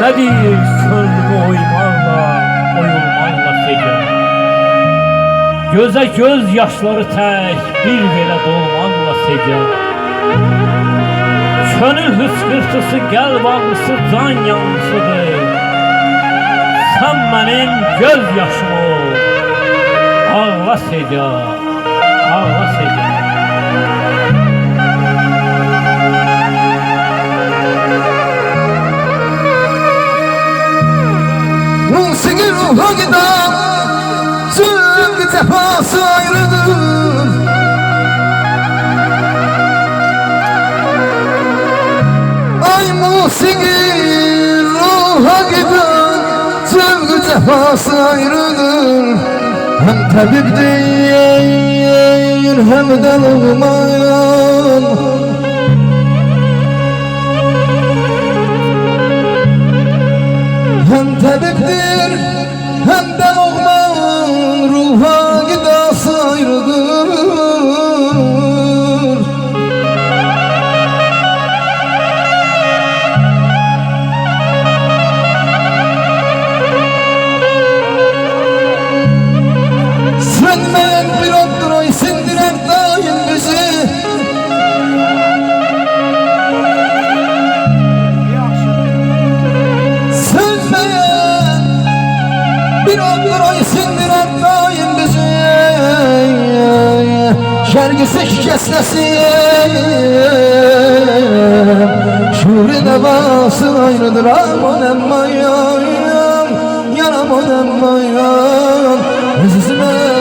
Nedir könlümü oyulmaqla secə? Gözə göz yaşları tək bir belə dolmaqla secə. Könül hıçqırtısı, qəlb ağrısı, can yansıdır. Sən mənim göz yaşım ol, ağla secə, ağla secə. Musiqi ruha gider, zülmü cefası ayrıdır. Ay musiqi ruha gider, zülmü cefası ayrıdır. Hem tabip değil, hem de olmayan. Hem tabiptir, hem de lokman, ruha gidası ayrıdır. Sönmeyen bir ottur, oy sindiren daim bizi. Bir ömür oy sindiren daim bizi. Şergisi şikeslesin, şuuri nevası ayrıdır. Aman emman yan, yan aman emman yan. Üzüme